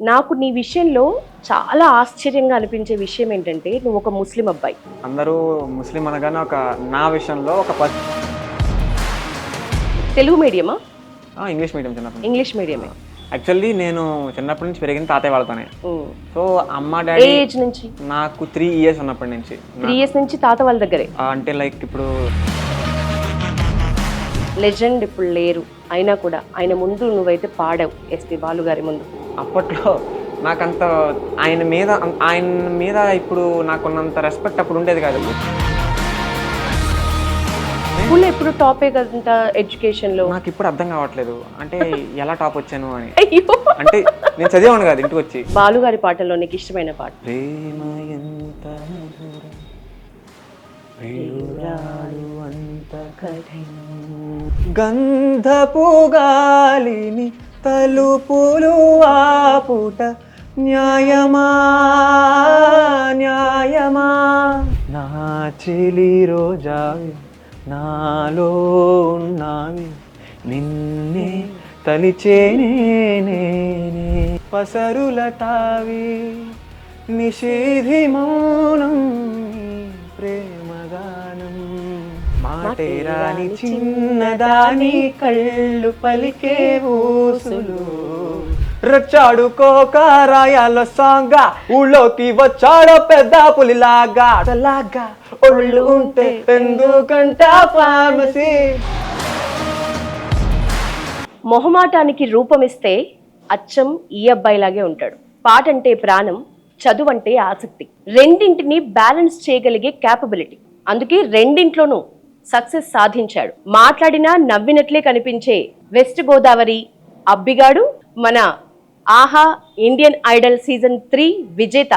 నాకు నీ విషయంలో చాలా ఆశ్చర్యంగా అనిపించే విషయం ఏంటంటే నువ్వు ఒక ముస్లిం అబ్బాయి. అందరూ ముస్లిం అనగానే నా విషయంలో తెలుగు మీడియమా? ఇంగ్లీష్ మీడియం చిన్నప్పటి నుంచి. ఇంగ్లీష్ మీడియమే. యాక్చువల్లీ నేను చిన్నప్పటి నుంచి పెరిగింది తాతయ్య వాళ్ళతోనే. ఉమ్. సో అమ్మ ఏ డాడీ ఏజ్ నుంచి? నాకు 3 years ఉన్నప్పటి నుంచి. 3 years నుంచి తాత వాళ్ళ దగ్గరే. అంటే లైక్ ఇప్పుడు లెజెండ్ ఇప్పుడు లేరు అయినా కూడా ఆయన ముందు నువ్వైతే పాడావు ఎస్పి బాలు గారి ముందు. అప్పట్లో నాకంత ఆయన మీద ఇప్పుడు నాకున్నంత రెస్పెక్ట్ అప్పుడు ఉండేది కాదు. స్కూల్లో ఎప్పుడు టాపే కదంట ఎడ్యుకేషన్లో. నాకు ఇప్పుడు అర్థం కావట్లేదు అంటే ఎలా టాప్ వచ్చాను అని. అయ్యో, అంటే నేను చదివాను కాదు ఇంటికి వచ్చి. బాలు గారి పాటల్లో నీకు ఇష్టమైన పాట? ప్రేమ ఎంత మధురం, ప్రియురాలు అంత కఠినం, గంధపు గాలిని తలుపులు ఆపుట న్యాయమా న్యాయమా, నా చెలి రోజావి నాలో ఉన్నావి, నిన్నే తలిచేనే నేనే, పసరుల తావి నిషేధి మౌనం ప్రేమగానం, మాటేరాని చిన్నదాని కళ్ళు పలికే ఊసులు, రచ్చాడుకోక రాయాల సాంగా ఊళ్ళోకి వచ్చాడో పెద్ద పులిలాగా, అలాగా ఒళ్ళు ఉంటే ఎందుకంట ఫార్మసీ. మొహమాటానికి రూపమిస్తే అచ్చం ఈ అబ్బాయిలాగే ఉంటాడు. పాట అంటే ప్రాణం, చదువు అంటే ఆసక్తి, రెండింటిని బ్యాలెన్స్ చేయగలిగే క్యాపబిలిటీ. అందుకే రెండింట్లోనూ సక్సెస్ సాధించాడు. మాట్లాడినా నవ్వినట్లే కనిపించే వెస్ట్ గోదావరి అబ్బిగాడు మన ఆహా ఇండియన్ ఐడల్ సీజన్ 3 విజేత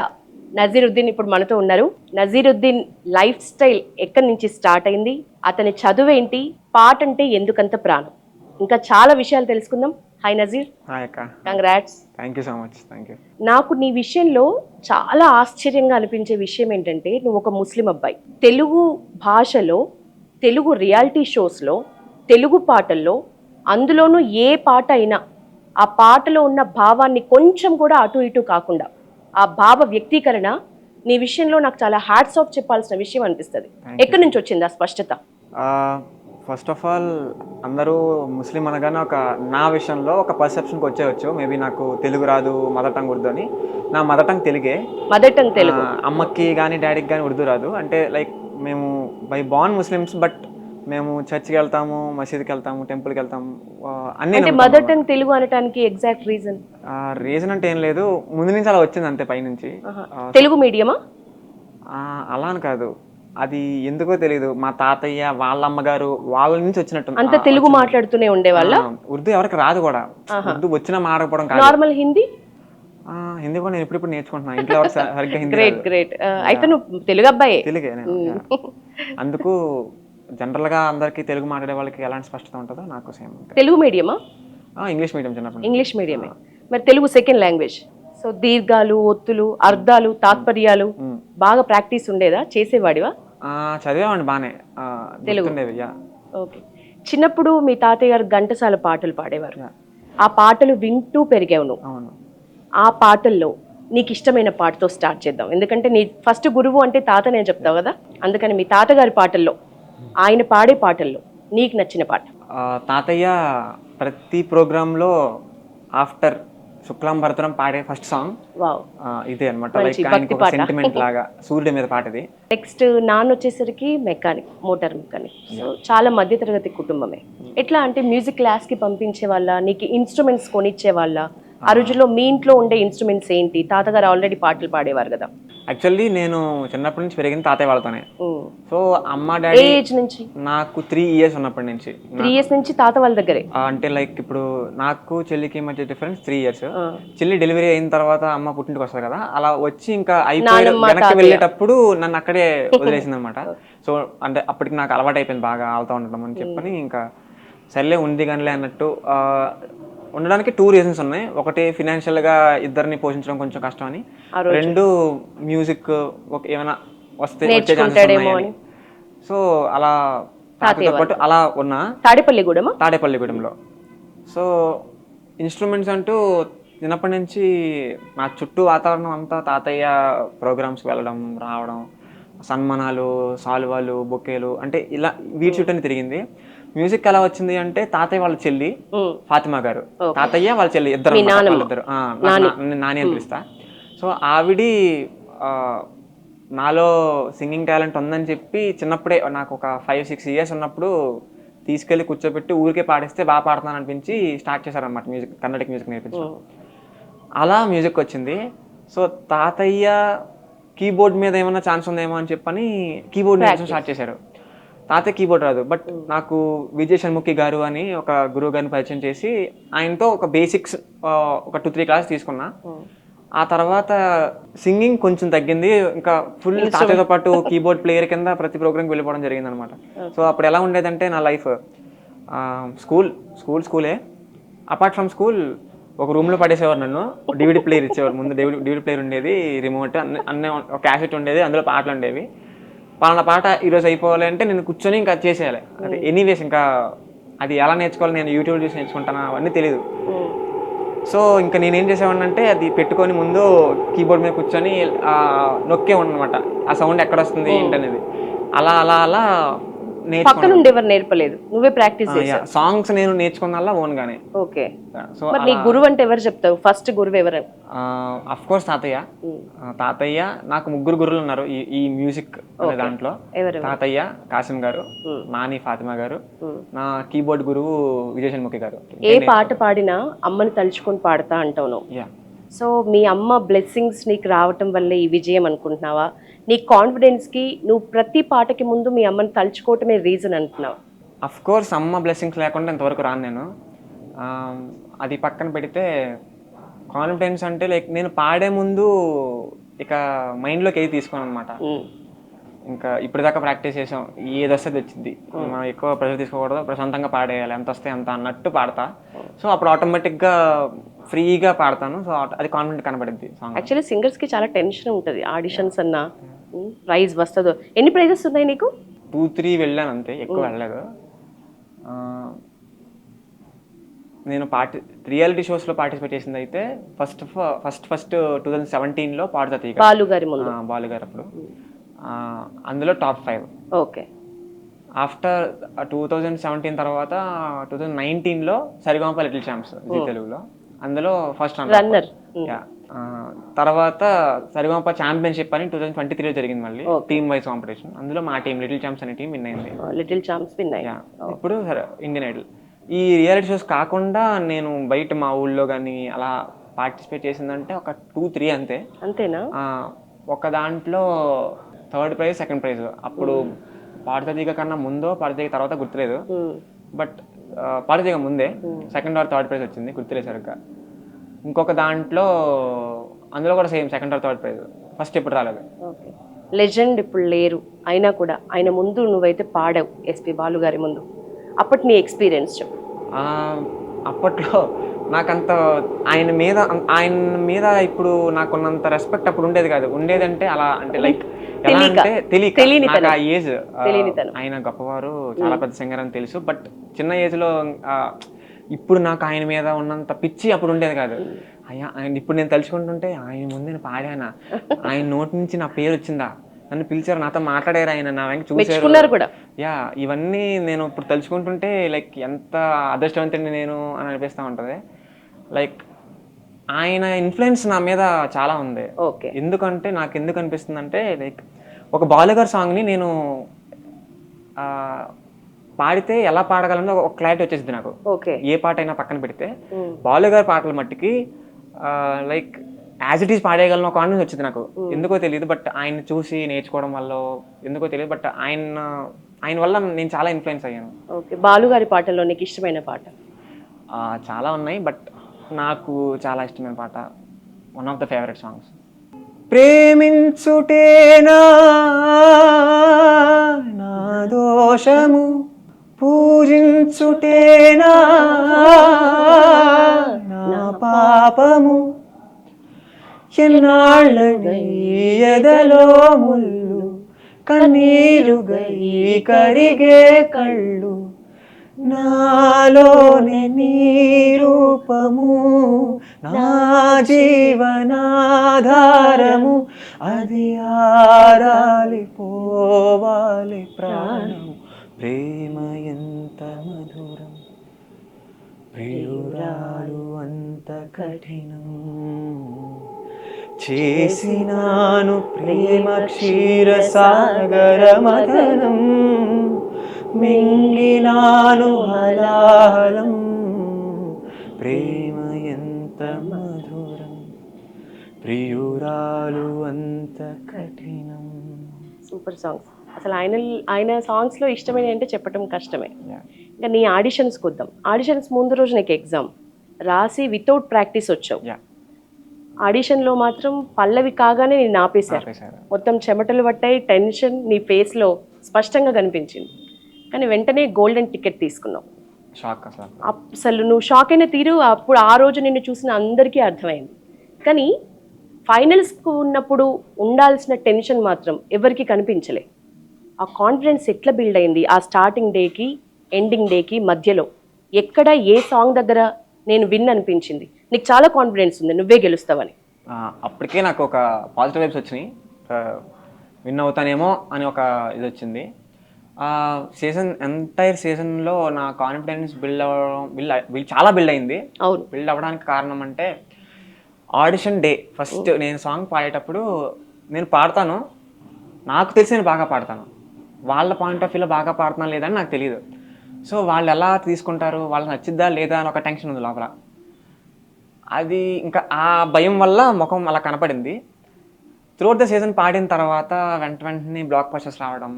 నజీరుద్దీన్ ఇప్పుడు మనతో ఉన్నారు. నజీరుద్దీన్ లైఫ్ స్టైల్ ఎక్కడి నుంచి స్టార్ట్ అయింది, అతని చదువేంటి, పాట అంటే ఎందుకంత ప్రాణం, ఇంకా చాలా విషయాలు తెలుసుకుందాం. హాయ్ నజీర్. హాయ్ అక్క. Congrats. Thank you so much. Thank you. నాకు నీ విషయంలో చాలా ఆశ్చర్యంగా అనిపించే విషయం ఏంటంటే నువ్వు ఒక ముస్లిం అబ్బాయి. తెలుగు భాషలో, తెలుగు రియాలిటీ షోస్లో, తెలుగు పాటల్లో, అందులోనూ ఏ పాట అయినా ఆ పాటలో ఉన్న భావాన్ని కొంచెం కూడా అటు ఇటు కాకుండా ఆ భావ వ్యక్తీకరణ నీ విషయంలో నాకు చాలా హ్యాట్స్ ఆఫ్ చెప్పాల్సిన విషయం అనిపిస్తుంది. ఎక్కడి నుంచి వచ్చింది ఆ స్పష్టత? ఫస్ట్ ఆఫ్ ఆల్ అందరూ ముస్లిం అనగానే నా విషయంలో ఒక పర్సెప్షన్కి వచ్చేయచ్చు. మేబీ నాకు తెలుగు రాదు, మదర్ టంగ్ ఉర్దూ అని. నా మదర్ టంగ్ తెలుగే. Mother tongue Telugu. అమ్మకి కానీ డాడీకి కానీ ఉర్దూ రాదు. అంటే లైక్ మేము బై బార్న్ ముస్లిమ్స్, బట్ మేము చర్చ్కి వెళ్తాము, మసీద్కి వెళ్తాము, టెంపుల్కి వెళ్తాము, అన్ని. అంటే మదర్ టంగ్ తెలుగు అనడానికి ఎగ్జాక్ట్ రీజన్? రీజన్ అంటే ఏం లేదు, ముందు నుంచి అలా వచ్చింది అంతే పైనుంచి. తెలుగు మీడియమా? అలా అని కాదు, అది ఎందుకో తెలియదు. మా తాతయ్య వాళ్ళ అమ్మగారు వాళ్ళ నుంచి వచ్చినట్టు అంత తెలుగు మాట్లాడుతూనే ఉండేవాళ్ళ. ఉర్దూ ఎవరికి రాదు కూడా. ఉర్దూ వచ్చినా మాట్లాడకపోవడం కాదు. నార్మల్ హిందీ? హిందీ కూడా నేను ఇప్పుడు నేర్చుకుంటున్నాను. ఇంట్లో ఎవరు సరిగ్గా హిందీ. Great great. అయితే నువ్వు తెలుగు అబ్బాయే. తెలుగే. అందుకు జనరల్గా అందరికీ తెలుగు మాట్లాడే వాళ్ళకి ఎలాంటి స్పష్టత ఉంటుందో నాకు సేమ్. తెలుగు మీడియమా? ఇంగ్లీష్ మీడియం చిన్నప్పుడు. ఇంగ్లీష్ మీడియమే. మరి తెలుగు సెకండ్ లాంగ్వేజ్. సో దీర్ఘాలు, ఒత్తులు, అర్థాలు, తాత్పర్యాలు బాగా ప్రాక్టీస్ ఉండేదా? చేసేవాడివా? చదివేవాడిని బాగానే తెలుగు. ఓకే. చిన్నప్పుడు మీ తాతయ్య గారు ఘంటసాల పాటలు పాడేవారు. ఆ పాటలు వింటూ పెరిగావు నువ్వు. అవును. ఆ పాటల్లో నీకు ఇష్టమైన పాటతో స్టార్ట్ చేద్దాం. ఎందుకంటే నీ ఫస్ట్ గురువు అంటే తాతనే చెప్తావు కదా, అందుకని మీ తాతగారి పాటల్లో, ఆయన పాడే పాటల్లో నీకు నచ్చిన పాట? తాతయ్య ప్రతి ప్రోగ్రాంలో ఆఫ్టర్ శుక్లాంబరతనం పాడే ఫస్ట్ సాంగ్ ఇదే అనమాట. లైక్ సెంటిమెంట్ లాగా సూర్యుడి మీద పాటది. నెక్స్ట్ నాన్న వచ్చేసరికి మెకానిక్, మోటార్ మెకానిక్. సో చాలా మధ్యతరగతి కుటుంబమే. ఎట్లా అంటే మ్యూజిక్ క్లాస్ కి పంపించే వాళ్ళ, నీకు ఇన్స్ట్రుమెంట్స్ కొనిచ్చే వాళ్ళ? ఆ రోజుల్లో మీ ఇంట్లో ఉండే ఇన్స్ట్రుమెంట్స్ ఏంటి? తాతగారు ఆల్రెడీ పాటలు పాడేవారు కదా. యాక్చువల్లీ నేను చిన్నప్పటి నుంచి పెరిగింది తాతయ్య వాళ్ళతోనే. సో అమ్మ డాడీ ఏజ్ నుంచి? నాకు 3 years ఉన్నప్పటి నుంచి. 3 years నుంచి తాత వాళ్ళ దగ్గరే. అంటే లైక్ ఇప్పుడు నాకు చెల్లికి మధ్య డిఫరెన్స్ 3 years. చెల్లి డెలివరీ అయిన తర్వాత అమ్మ పుట్టింటికి వస్తుంది కదా, అలా వచ్చి ఇంకా అయిపోయి వెనక్కి వెళ్ళేటప్పుడు నన్ను అక్కడే వదిలేసింది అనమాట. సో అంటే అప్పటికి నాకు అలవాటు అయిపోయింది బాగా ఆడుతూ ఉండడం అని చెప్పని, ఇంకా సర్లే ఉంది కానిలే అన్నట్టు ఉండడానికి 2 reasons ఉన్నాయి. ఒకటి ఫినాన్షియల్గా ఇద్దరిని పోషించడం కొంచెం కష్టం అని, 2 మ్యూజిక్ ఏమైనా వచ్చే ఛాన్సెస్ ఉన్నాయని. సో అలా తాతతో పాటు అలా ఉన్నా తాడేపల్లిగూడెంలో. సో ఇన్స్ట్రుమెంట్స్ అంటూ చిన్నప్పటి నుంచి నా చుట్టూ వాతావరణం అంతా తాతయ్య ప్రోగ్రామ్స్కి వెళ్ళడం రావడం, సన్మానాలు, సాల్వాలు, బొకేలు, అంటే ఇలా వీటి చుట్టూనే తిరిగింది. మ్యూజిక్ ఎలా వచ్చింది అంటే తాతయ్య వాళ్ళ చెల్లి ఫాతిమా గారు, తాతయ్య వాళ్ళ చెల్లి ఇద్దరు, వాళ్ళిద్దరు నాని అని పిలుస్తా. సో ఆవిడి నాలో సింగింగ్ టాలెంట్ ఉందని చెప్పి చిన్నప్పుడే నాకు ఒక 5-6 ఇయర్స్ ఉన్నప్పుడు తీసుకెళ్ళి కూర్చోబెట్టి ఊరికే పాడిస్తే బాగా పాడుతున్నాను అనిపించి స్టార్ట్ చేశారనమాట మ్యూజిక్, కర్ణాటక మ్యూజిక్ నేర్పించడం. అలా మ్యూజిక్ వచ్చింది. సో తాతయ్య కీబోర్డ్ మీద ఏమైనా ఛాన్స్ ఉందేమో అని చెప్పని కీబోర్డ్ నేర్చుకుని స్టార్ట్ చేశారు. తాతయ్య కీబోర్డ్ రాదు, బట్ నాకు విజయ్ షణ్ముఖి గారు అని ఒక గురువు గారిని పరిచయం చేసి ఆయనతో ఒక బేసిక్స్ ఒక 2-3 క్లాస్ తీసుకున్నా. ఆ తర్వాత సింగింగ్ కొంచెం తగ్గింది, ఇంకా ఫుల్ తాతయ్యతో పాటు కీబోర్డ్ ప్లేయర్ కింద ప్రతి ప్రోగ్రామ్కి వెళ్ళిపోవడం జరిగింది అనమాట. సో అప్పుడు ఎలా ఉండేదంటే నా లైఫ్ స్కూలే, అపార్ట్ ఫ్రమ్ స్కూల్ ఒక రూమ్లో పడేసేవారు నన్ను. డివిడి ప్లేయర్ ఇచ్చేవారు, ముందు డివిడి ప్లేయర్ ఉండేది, రిమోట్ అన్నీ ఒక క్యాసెట్ ఉండేది, అందులో పాటలు ఉండేవి. పలానా పాట ఈరోజు అయిపోవాలి అంటే నేను కూర్చొని ఇంకా చేసేయాలి. అది ఎనీవేస్ ఇంకా అది ఎలా నేర్చుకోవాలి, నేను యూట్యూబ్ చూసి నేర్చుకుంటాను అవన్నీ తెలియదు. సో ఇంకా నేనేం చేసేవాడిని అంటే అది పెట్టుకొని ముందు కీబోర్డ్ మీద కూర్చొని నొక్కేవాడిని అనమాట, ఆ సౌండ్ ఎక్కడ వస్తుంది ఏంటనేది. అలా అలా అలా పక్క నుండి ఎవరు నేర్పలేదు, నువ్వే ప్రాక్టీస్ చేసావు. సాంగ్స్ నేను నేర్చుకున్నల్లా ఓన్ గానే. ఓకే. సో నీ గురువు అంటే ఎవరు చెప్తావు? ఫస్ట్ గురువు ఎవరు? అఫ్ కోర్స్ తాతయ్య. నాకు 3 గురువులు ఉన్నారు ఈ మ్యూజిక్ అనే దాంట్లో. తాతయ్య కాసిం గారు, నాని ఫాతిమా గారు, నా కీబోర్డ్ గురువు విజయ్ షణ్ముఖి గారు. ఏ పాట పాడినా అమ్మని తలుచుకొని పాడతా అంటావు నువ్వు. సో మీ అమ్మ బ్లెస్సింగ్స్ నీకు రావటం వల్లే ఈ విజయం అనుకుంటున్నావా? నీ కాన్ఫిడెన్స్కి నువ్వు ప్రతి పాటకి ముందు మీ అమ్మని తలుచుకోవటమే రీజన్ అంటున్నావు? అఫ్ కోర్స్ అమ్మ బ్లెస్సింగ్స్ లేకుండా ఇంతవరకు రాను నేను. అది పక్కన పెడితే కాన్ఫిడెన్స్ అంటే లైక్ నేను పాడే ముందు ఇక మైండ్లోకి ఏది తీసుకోను అనమాట. ఇంకా ఇప్పటిదాకా ప్రాక్టీస్ చేసాం, ఏది వస్తే వచ్చింది, మనం ఎక్కువ ప్రెషర్ తీసుకోకూడదు, ప్రశాంతంగా పాడేయాలి, ఎంత వస్తే అంత అన్నట్టు పాడతా. సో అప్పుడు ఆటోమేటిక్గా ఫ్రీగా పాడతాను. సో అది కాన్ఫిడెంట్ కనబడింది. యాక్చువల్లీ సింగర్స్కి చాలా టెన్షన్ ఉంటుంది, ఆడిషన్స్ అన్నా ప్రైజ్ వస్తుందో. ఎన్ని ప్రైజెస్ ఉన్నాయి నీకు? 2-3 వెళ్ళాను అంతే, ఎక్కువ వెళ్ళలేదు. నేను రియాలిటీ షోస్లో పార్టిసిపేట్ చేసింది అయితే ఫస్ట్ 2017లో పాడుతా బాలు గారు అప్పుడు, అందులో టాప్ 5. ఓకే. ఆఫ్టర్ 2017 తర్వాత 2019లో సరిగమప లిటిల్ ఛాంప్స్ జీ తెలుగులో, అందులో ఫస్ట్ రన్నర్. తర్వాత సరిగమప ఛాంపియన్షిప్ అని 2023లో జరిగింది, మళ్ళీ టీమ్ వైజ్ కాంపిటీషన్. అందులో మా టీం లిటిల్ ఛాంప్స్ అనే టీం విన్ అయింది. ఇప్పుడు ఇండియన్ ఐడల్. ఈ రియాలిటీ షోస్ కాకుండా నేను బయట మా ఊళ్ళో కానీ అలా పార్టిసిపేట్ చేసిందంటే ఒక 2-3 అంతేనా? ఒక దాంట్లో 3rd ప్రైజ్ 2nd ప్రైజ్. అప్పుడు పాడుతీగ కన్నా ముందో పాడుతీగ తర్వాత గుర్తులేదు, బట్ పాడుతీగ ముందే 2nd or 3rd ప్రైజ్ వచ్చింది, గుర్తులేదు సరిగ్గా. ఇంకొక దాంట్లో అందులో కూడా same 2nd or 3rd praise, first ఎప్పుడు రాలేదు. లెజెండ్ ఇప్పుడు లేరు, అయినా కూడా ఆయన ముందు నువ్వైతే పాడావు, ఎస్పి బాలు గారి ముందు. అప్పటి నీ ఎక్స్పీరియన్స్ చెప్పు. అప్పట్లో నాకంత ఆయన మీద ఇప్పుడు నాకున్నంత రెస్పెక్ట్ అప్పుడు ఉండేది కాదు. ఉండేదంటే అలా అంటే లైక్ ఎలా అంటే తెలియక ఆ ఏజ్, ఆయన గొప్పవారు, చాలా పెద్ద సింగర్ అని తెలుసు, బట్ చిన్న ఏజ్లో ఇప్పుడు నాకు ఆయన మీద ఉన్నంత పిచ్చి అప్పుడు ఉండేది కాదు. ఇప్పుడు నేను తలుచుకుంటుంటే ఆయన ముందు నేను పాడానా, ఆయన నోటి నుంచి నా పేరు వచ్చిందా, నన్ను పిలిచారు, నాతో మాట్లాడారు, ఆయన నా వెంక చూసారు. ఇవన్నీ నేను ఇప్పుడు తలుచుకుంటుంటే లైక్ ఎంత అదృష్టవంతుడిని నేను అని అనిపిస్తూ ఉంటుంది. లైక్ ఆయన ఇన్ఫ్లుయెన్స్ నా మీద చాలా ఉంది. ఎందుకంటే నాకు ఎందుకు అనిపిస్తుంది అంటే లైక్ ఒక బాలుగారి సాంగ్ని నేను పాడితే ఎలా పాడగలను ఒక క్లారిటీ వచ్చేసింది నాకు. ఏ పాట అయినా పక్కన పెడితే బాలుగారి పాటల మట్టికి లైక్ యాజ్ ఇట్ ఈస్ పాడేయగలను ఒక కాన్ఫిడెన్స్ వచ్చింది నాకు. ఎందుకో తెలియదు, బట్ ఆయన చూసి నేర్చుకోవడం వల్ల ఎందుకో తెలియదు, బట్ ఆయన వల్ల నేను చాలా ఇన్ఫ్లుయెన్స్ అయ్యాను. బాలుగారి పాటల్లో నీకు ఇష్టమైన పాట? చాలా ఉన్నాయి, బట్ నాకు చాలా ఇష్టమైన పాట, one of the favourite songs, ప్రేమించుటేనా నా దోషము, పూజించుటేనా నా పాపము, ఎన్నాళ్ళని ఎదలో ముళ్ళు, కన్నీరుగై కరిగే కళ్ళు, నాలోని నీ రూపము నా జీవనాధారము అది ఆరాలి పోవాలి ప్రాణము ప్రేమ ఎంత మధురం ప్రియురాలు అంత కఠినం చేసినాను ప్రేమ క్షీరసాగర మదనం మింగినాను హలాహలం ప్రేమ ఎంత మధురం ప్రియురాలు అంత కఠినం. Super songs. అసలు ఆయన సాంగ్స్లో ఇష్టమైన అంటే చెప్పటం కష్టమే. ఇంకా నీ ఆడిషన్స్కి వద్దాం. ఆడిషన్స్ ముందు రోజు నీకు ఎగ్జామ్ రాసి వితౌట్ ప్రాక్టీస్ వచ్చావు. ఆడిషన్లో మాత్రం పల్లవి కాగానే నేను ఆపేశారు. మొత్తం చెమటలు పట్టాయి, టెన్షన్ నీ ఫేస్లో స్పష్టంగా కనిపించింది. కానీ వెంటనే గోల్డెన్ టికెట్ తీసుకున్నావు. అసలు నువ్వు షాక్ అయిన తీరు అప్పుడు ఆ రోజు నిన్ను చూసిన అందరికీ అర్థమైంది. కానీ ఫైనల్స్కు ఉన్నప్పుడు ఉండాల్సిన టెన్షన్ మాత్రం ఎవరికి కనిపించలే. ఆ కాన్ఫిడెన్స్ ఎట్లా బిల్డ్ అయింది ఆ స్టార్టింగ్ డేకి ఎండింగ్ డేకి మధ్యలో? ఎక్కడ ఏ సాంగ్ దగ్గర నేను విన్ అనిపించింది? నీకు చాలా కాన్ఫిడెన్స్ ఉంది నువ్వే గెలుస్తావని. అప్పటికే నాకు ఒక పాజిటివ్ వైబ్స్ వచ్చినాయి, విన్ అవుతానేమో అని ఒక ఇది వచ్చింది. సీజన్ ఎంటైర్ సీజన్లో నా కాన్ఫిడెన్స్ చాలా బిల్డ్ అయింది. అవును, బిల్డ్ అవ్వడానికి కారణం అంటే ఆడిషన్ డే ఫస్ట్ నేను సాంగ్ పాడేటప్పుడు నేను పాడతాను, నాకు తెలిసి నేను బాగా పాడతాను, వాళ్ళ పాయింట్ ఆఫ్ వ్యూలో బాగా పాడుతున్నాను లేదని నాకు తెలియదు. సో వాళ్ళు ఎలా తీసుకుంటారు, వాళ్ళకి నచ్చిద్దా లేదా అని ఒక టెన్షన్ ఉంది లోపల. అది ఇంకా ఆ భయం వల్ల ముఖం అలా కనపడింది. త్రూఅవుట్ ద సీజన్ పాడిన తర్వాత వెంటనే బ్లాక్ బస్టర్స్ రావడం,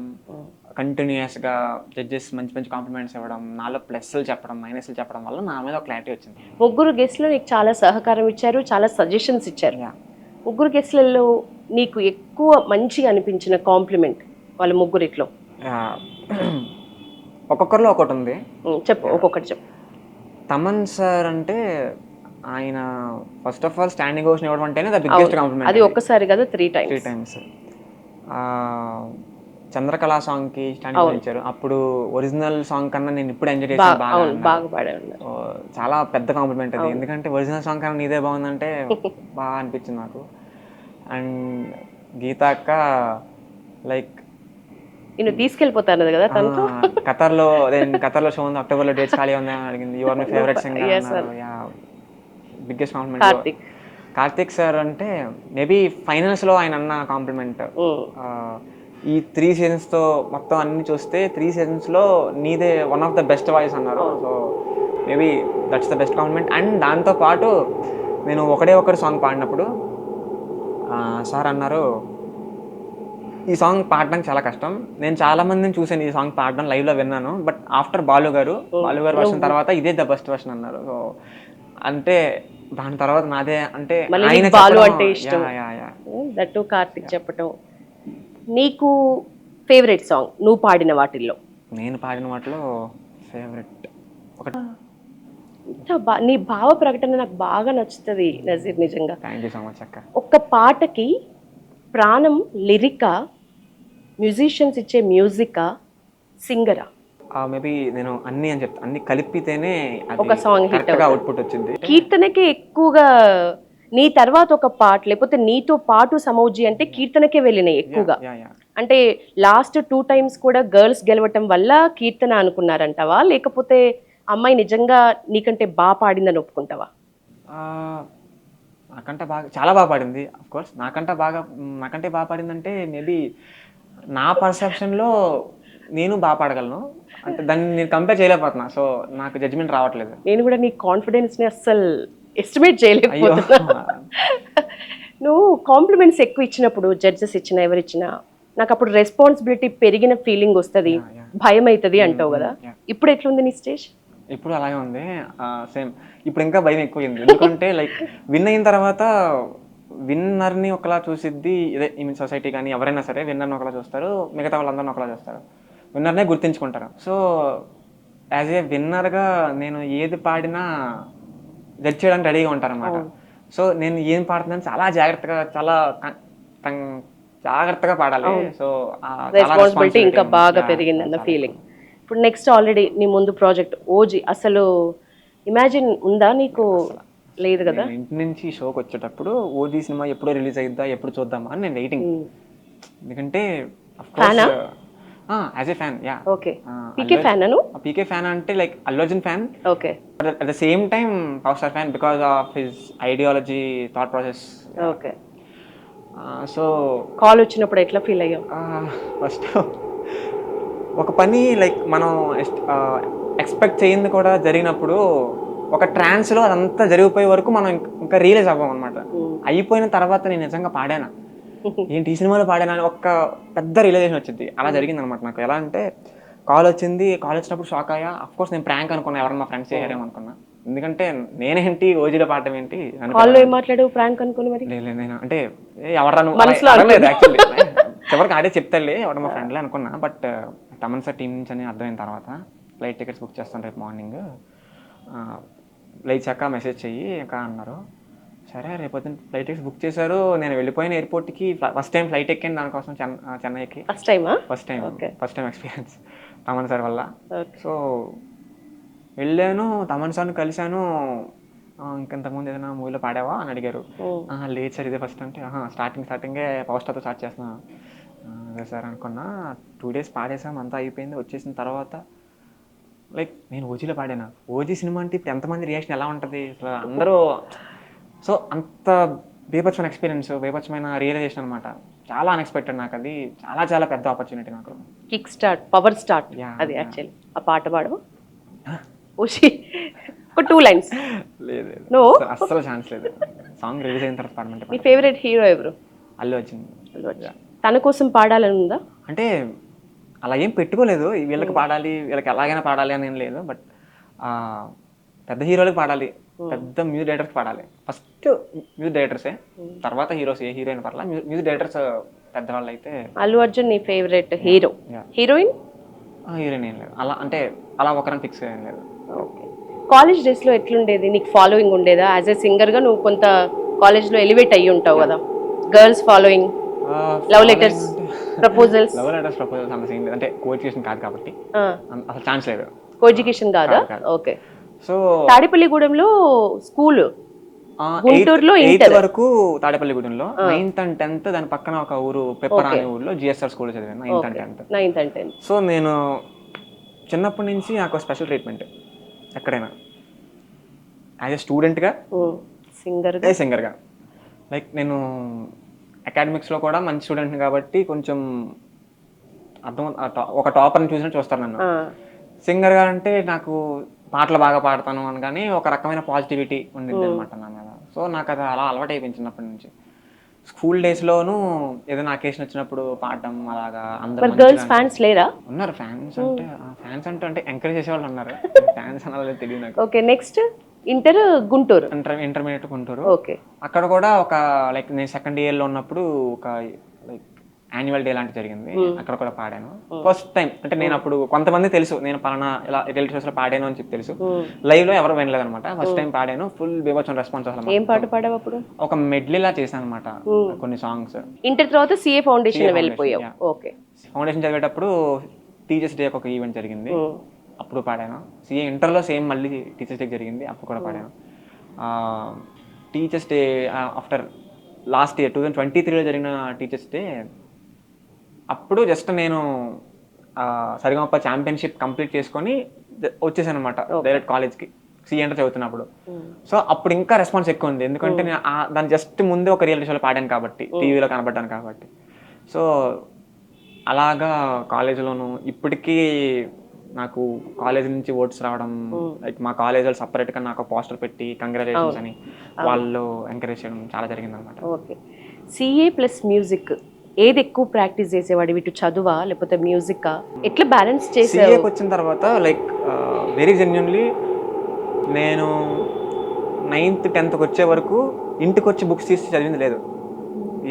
కంటిన్యూస్గా జడ్జెస్ మంచి మంచి కాంప్లిమెంట్స్ ఇవ్వడం, నాలో ప్లస్లు చెప్పడం మైనస్లు చెప్పడం వల్ల నా మీద ఒక క్లారిటీ వచ్చింది. ముగ్గురు గెస్ట్లు నీకు చాలా సహకారం ఇచ్చారు, చాలా సజెషన్స్ ఇచ్చారు. ముగ్గురు గెస్ట్లలో నీకు ఎక్కువ మంచిగా అనిపించిన కాంప్లిమెంట్ వాళ్ళ ముగ్గురిట్లో? ఒక్కొక్కరిలో ఒకటి ఉంది. చెప్పు, ఒక్కొక్కటి చెప్పు. తమన్ సార్ అంటే ఆయన first of all standing ocean ఇవ్వడం అంటేనే ద బిగ్గెస్ట్ కాంప్లిమెంట్. అది ఒక్కసారి కదా, 3 టైమ్స్. చంద్రకళ సాంగ్కి స్టాండింగ్ ఇచ్చారు. అప్పుడు ఒరిజినల్ సాంగ్ కన్నా నేను ఇప్పుడు ఎంజాయ్ చేసాను, బాగా పాడాను. చాలా పెద్ద కాంప్లిమెంట్ అది, ఎందుకంటే ఒరిజినల్ సాంగ్ కన్నా నీదే బాగుందంటే బాగా అనిపించింది నాకు. అండ్ గీతా అక్క లైక్ నేను తీసుకెళ్ళిపోతాను కదా తనతో. ఖతర్లో షో ఉంది, అక్టోబర్లో డేట్స్ ఖాళీ ఉంది అని అడిగింది. You are my favourite singer. Biggest compliment Karthik sir అంటే మేబీ ఫైనల్స్లో ఆయన అన్న కాంప్లిమెంట్. ఈ 3 సీజన్స్తో మొత్తం అన్ని చూస్తే 3 సీజన్స్లో నీదే one of the best voice అన్నారు. So maybe that's the best compliment. And దాంతోపాటు నేను ఒకటి సాంగ్ పాడినప్పుడు సార్ అన్నారు, ఈ సాంగ్ పాడడానికి చాలా కష్టం, నేను చాలా మందిని చూసాను ఈ సాంగ్ పాడడం, లైవ్లో విన్నాను, బట్ ఆఫ్టర్ బాలు గారు వర్షన్ తర్వాత ఇదే ద బెస్ట్ వర్షన్ అన్నారు. సో అంటే దాని తర్వాత నాదే అంటే బాలు అంటే ఇష్టం, దట్టు కార్తిక్ చెప్పటం. నీకు ఫేవరెట్ సాంగ్ నువ్వు పాడిన వాటిల్లో? నేను పాడిన వాటిలో ఫేవరెట్ ఒకటి, నీ భావ ప్రకటన నాకు బాగా నచ్చుతుంది నజీర్, నిజంగా. థ్యాంక్ యూ సో మచ్ అక్క. ఒక్క పాటకి ప్రాణం లిరికా, మ్యూజిషియన్స్ ఇచ్చే మ్యూజికా, సింగరా? మేబీ నేను అన్ని అని చెప్తాను, అన్ని కలిపితేనే ఒక సాంగ్ హిట్ అవుట్పుట్ వచ్చింది. కీర్తనకే ఎక్కువగా నీ తర్వాత ఒక పాట, లేకపోతే నీతో పాటు సమౌజీ అంటే కీర్తనకే వెళ్ళినాయి ఎక్కువగా. అంటే లాస్ట్ 2 times కూడా గర్ల్స్ గెలవటం వల్ల కీర్తన అనుకున్నారంటావా, లేకపోతే అమ్మాయి నిజంగా నీకంటే బాగా పాడిందని ఒప్పుకుంటావా? నాకంటే చాలా బాగా పాడింది. అఫ్ కోర్స్ నాకంటే బాగా పాడిందంటే మేబీ నా పర్సెప్షన్లో నేను బాగా పాడగలను, అంటే దాన్ని నేను కంపేర్ చేయలేకపోతున్నా. సో నాకు జడ్జిమెంట్ రావట్లేదు. నేను కూడా నీ కాన్ఫిడెన్స్ని అస్సలు ఎస్టిమేట్ చేయలేకపోతున్నా. నువ్వు కాంప్లిమెంట్స్ ఎక్కువ ఇచ్చినప్పుడు, జడ్జెస్ ఇచ్చినా ఎవరిచ్చినా, నాకు అప్పుడు రెస్పాన్సిబిలిటీ పెరిగిన ఫీలింగ్ వస్తుంది, భయం అవుతుంది అంటావు కదా. ఇప్పుడు ఎట్లుంది నీ స్టేజ్? ఇప్పుడు అలాగే ఉంది, సేమ్. ఇప్పుడు ఇంకా భయం ఎక్కువైంది, ఎందుకంటే లైక్ విన్ అయిన తర్వాత విన్నర్ని ఒకలా చూసిద్ది, ఇదే ఈ సొసైటీ కానీ ఎవరైనా సరే విన్నర్ని ఒకలా చూస్తారు, మిగతా వాళ్ళందరినీ ఒకలా చూస్తారు, విన్నర్నే గుర్తించుకుంటారు. సో యాజ్ ఏ విన్నర్గా నేను ఏది పాడినా జడ్జ్ చేయడానికి రెడీగా ఉంటారు అన్నమాట. సో నేను ఏం పాడుతున్నాను చాలా జాగ్రత్తగా పాడాలి. సో రెస్పాన్సిబిలిటీ ఇంకా బాగా పెరిగింది అన్న ఫీలింగ్. ఇప్పుడు నెక్స్ట్ ఆల్రెడీ నీ ముందు ప్రాజెక్ట్ ఓజీ, అసలు ఇమాజిన్ ఉందా నీకు? లేదు కదా. నేను ఇంటి నుంచి షోకి వచ్చేటప్పుడు ఓజీ సినిమా ఎప్పుడో రిలీజ్ అయిద్దా, ఎప్పుడు చూద్దామా అని నేను వెయిటింగ్. ఎందుకంటే as a fan, yeah. Okay, PK fan అను. పీకే ఫ్యాన్ అంటే like Allu Arjun fan. Okay. At the same time power star fan because of his ideology, thought process. Okay. So call వచ్చినప్పుడు ఎట్లా ఫీల్ అయ్యావు? ఫస్ట్ ఒక పని లైక్ మనం ఎక్స్పెక్ట్ చేయింది కూడా జరిగినప్పుడు ఒక ట్రాన్స్లో అదంతా జరిగిపోయే వరకు మనం ఇంకా రియలైజ్ అవ్వం అనమాట. అయిపోయిన తర్వాత నేను నిజంగా పాడానా, ఏంటి ఈ సినిమాలో పాడానా అని ఒక పెద్ద రియలైజేషన్ వచ్చింది. అలా జరిగింది అనమాట నాకు. ఎలా అంటే కాల్ వచ్చింది, కాల్ వచ్చినప్పుడు షాక్ అయ్యా. అఫ్కోర్స్ నేను ప్రాంక్ అనుకున్నా, ఎవరైనా మా ఫ్రెండ్స్ చేయారేమో అనుకున్నా. ఎందుకంటే నేనేంటి ఓజీలో పాడటం ఏంటి మాట్లాడు ప్రాంక్ అనుకుని. మరి నేను అంటే ఎవరు అడగలేదు యాక్చువల్లీ, చివరికి ఆడే చెప్తాలే ఎవరు మా ఫ్రెండ్లే అనుకున్నా. బట్ తమన్ సార్ టీం నుంచి అని అర్థమైన తర్వాత ఫ్లైట్ టికెట్స్ బుక్ చేస్తాను రేపు మార్నింగ్, లేచాక మెసేజ్ చెయ్యి ఇంకా అన్నారు. సరే రేపొద్దున ఫ్లైట్ టికెట్స్ బుక్ చేశారు. నేను వెళ్ళిపోయిన ఎయిర్పోర్ట్కి ఫస్ట్ టైం ఫ్లైట్ ఎక్కాను దానికోసం, చెన్నైకి. First time experience Thaman sir వల్ల. సో వెళ్ళాను, తమన్ సార్ని కలిశాను. ఇంకంతకుముందు ఏదైనా మూవీలో పాడావా అని అడిగారు. లేదు సార్ ఇదే ఫస్ట్ అంటే, స్టార్టింగే పవర్ స్టార్తో స్టార్ట్ చేస్తున్నాను. అదే సార్ అనుకున్నా. 2 days పాడేసాం, అంతా అయిపోయింది. వచ్చేసిన తర్వాత లైక్ నేను ఓజీలో పాడాను. ఓజీ సినిమా అంటే ఇప్పుడు ఎంతమంది రియాక్షన్ ఎలా ఉంటుంది అసలు అందరూ. సో అంత బీభత్సమైన ఎక్స్పీరియన్స్, బీభత్సమైన రియలైజేషన్ అనమాట. చాలా అన్ఎక్స్పెక్టెడ్ నాకు. అది చాలా చాలా పెద్ద ఆపర్చునిటీ నాకు. కిక్ స్టార్ట్, పవర్ స్టార్ట్ అది యాక్చువల్లీ. ఆ పాట పాడు ఓషి, ఒక 2 lines. లేదు, అస్సలు ఛాన్స్ లేదు. సాంగ్ రిలీజ్ అయిన తర్వాత పాడమంటే. మీ ఫేవరెట్ హీరో ఎవరు? అల్లు అర్జున్. తన కోసం పాడాలని ఉందా? అంటే అలా ఏం పెట్టుకోలేదు, వీళ్ళకి పాడాలి, వీళ్ళకి ఎలాగైనా పాడాలి అని ఏం లేదు. బట్ పెద్ద హీరోలకు పాడాలి, పెద్ద మ్యూజిక్ డైరెక్టర్కి పాడాలి. ఫస్ట్ మ్యూజిక్ డైరెక్టర్సే, తర్వాత హీరోస్. ఏ హీరోయిన్ పర్లా, మ్యూజిక్ డైరెక్టర్స్ పెద్దవాళ్ళు అయితే. అల్లు అర్జున్ నీ ఫేవరెట్ హీరో. హీరోయిన్ ఏం లేదు అలా, అంటే అలా ఒకరిని ఫిక్స్ ఏం లేదు. ఓకే. కాలేజ్ డేస్లో ఎట్లుండేది? నీకు ఫాలోయింగ్ ఉండేదా? యాజ్ ఏ సింగర్గా నువ్వు కొంత కాలేజ్లో ఎలివేట్ అయ్యి ఉంటావు కదా. Girls following, love letters, proposals అంత సీన్ లేదు. అంటే కోఎడ్యుకేషన్ కాదు కాబట్టి అసలు ఛాన్స్ లేదు. కోఎడ్యుకేషన్ కాదా? ఓకే. సో తాడేపల్లిగూడెంలో స్కూల్, గుంటూరులో 8th వరకు తాడేపల్లిగూడెంలో, 9th and 10th దాని పక్కన ఒక ఊరు పెప్పర్ అనే ఊర్లో జిఎస్ఆర్ స్కూల్ చదివాను 9th and 10th. సో నేను చిన్నప్పటి నుంచి నాకు స్పెషల్ ట్రీట్మెంట్ ఎక్కడైనా, యాజ్ ఎ స్టూడెంట్గా, సింగర్గా. లైక్ నేను అకాడమిక్స్లో కూడా మంచి స్టూడెంట్ని కాబట్టి కొంచెం అర్థం, ఒక టాపర్ని చూసినట్టు చూస్తారు నన్ను. సింగర్గా అంటే నాకు పాటలు బాగా పాడతాను అని, కానీ ఒక రకమైన పాజిటివిటీ ఉండింది అనమాట నా మీద. సో నాకు అది అలా అలవాటు అయిపోయింది చిన్నప్పటి నుంచి. స్కూల్ డేస్లోనూ ఏదైనా అకేషన్ వచ్చినప్పుడు పాడటం అలాగా. అందరూ గర్ల్స్ ఫ్యాన్స్ లేరా? ఉన్నారు. ఫ్యాన్స్ అంటే ఎంకరేజ్ చేసేవాళ్ళు ఉన్నారు. ఫ్యాన్స్ అనాలి తెలియదు నాకు. Okay. Next Guntur, intermediate Guntur. Okay. అక్కడ కూడా ఒక లైక్ నేను సెకండ్ ఇయర్లో ఉన్నప్పుడు ఒక లైక్ యాన్యువల్ డే లాంటి జరిగింది. అక్కడ కూడా పాడాను ఫస్ట్ టైం. అంటే నేను అప్పుడు కొంతమంది తెలుసు నేను పలానా ఇలా రియాలిటీ షోస్లో పాడాను అని చెప్పి తెలుసు. లైవ్ లో ఎవరు వినలేదు అనమాట. ఫస్ట్ టైం పాడాను. ఫుల్ బీభత్సం రెస్పాన్స్. అసలు ఏం పాట పాడావు అప్పుడు? ఒక మెడ్లీలా చేశాను అనమాట, కొన్ని సాంగ్స్. ఇంటర్ తర్వాత సిఏ ఫౌండేషన్ వెళ్ళిపోయావు. ఓకే. ఫౌండేషన్ చదివేటప్పుడు టీచర్స్ డే ఒక ఈవెంట్ జరిగింది, అప్పుడు పాడాను. సిఏ ఇంటర్లో సేమ్ మళ్ళీ టీచర్స్ డే జరిగింది, అప్పుడు కూడా పాడాను. Teachers day after last year 2023లో జరిగిన టీచర్స్ డే అప్పుడు జస్ట్ నేను సరిగమప ఛాంపియన్షిప్ కంప్లీట్ చేసుకొని వచ్చేసాను అనమాట డైరెక్ట్ కాలేజ్కి, సిఏ ఇంటర్ చదువుతున్నప్పుడు. సో అప్పుడు ఇంకా రెస్పాన్స్ ఎక్కువ ఉంది, ఎందుకంటే నేను దాని జస్ట్ ముందే ఒక రియాలిటీ షోలో పాడాను కాబట్టి, టీవీలో కనబడ్డాను కాబట్టి. సో అలాగా కాలేజీలోను ఇప్పటికీ నాకు కాలేజ్ నుంచి ఓట్స్ రావడం, లైక్ మా కాలేజ్ వాళ్ళు సపరేట్గా నాకు పోస్టర్ పెట్టి కంగ్రాచులేషన్స్ అని వాళ్ళు ఎంకరేజ్ చేయడం చాలా జరిగింది అనమాట. ఓకే. సిఏ ప్లస్ మ్యూజిక్ ఏది ఎక్కువ ప్రాక్టీస్ చేసేవాడు? ఇటు చదువా లేకపోతే మ్యూజిక్? ఎట్లా బ్యాలెన్స్ చేసి సిఏకి వచ్చిన తర్వాత లైక్ వెరీ జెన్యున్లీ నేను 9th 10th వచ్చే వరకు ఇంటికి వచ్చి బుక్స్ తీసి చదివింది లేదు.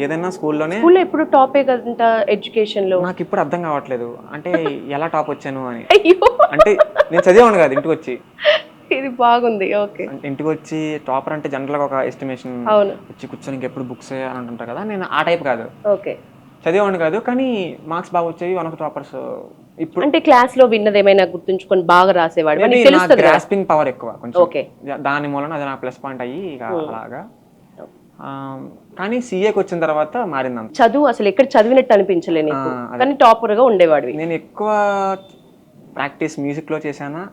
ఏదైనా స్కూల్లో ఇప్పుడు టాపే కదా ఎడ్యుకేషన్ లో. నాకు ఇప్పుడు అర్థం కావట్లేదు అంటే ఎలా టాప్ వచ్చాను అని. అంటే నేను చదివాను కాదు, ఇంటికి వచ్చి. ఇది బాగుంది. ఓకే. ఇంటికి వచ్చి టాపర్ అంటే జనరల్ గా ఒక ఎస్టిమేషన్ వచ్చి కూర్చొని ఇంకెప్పుడు బుక్స్ అని అంటుంటారు కదా, నేను ఆ టైప్ కాదు. ఓకే. చదివాను కాదు, కానీ మార్క్స్ బాగా వచ్చేవి, వన్ ఆఫ్ టాపర్స్ ఇప్పుడు అంటే క్లాస్ లో విన్నది ఏమైనా గుర్తుంచుకొని బాగా రాసేవాడు మనకి తెలుస్తుంది కదా. గ్రాస్పింగ్ పవర్ ఎక్కువ కొంచెం. ఓకే. దాని మూలన అది నా ప్లస్ పాయింట్ అయ్యి ఇక అలాగా. కానీ సీఏకి వచ్చిన తర్వాత మారింది. చదువు అసలు ఎక్కడ చదివినట్టు అనిపించలే నీకు, కానీ టాపర్ గా ఉండేవాడివి. నేను ఎక్కువ ప్రాక్టీస్ మ్యూజిక్ లో చేశానా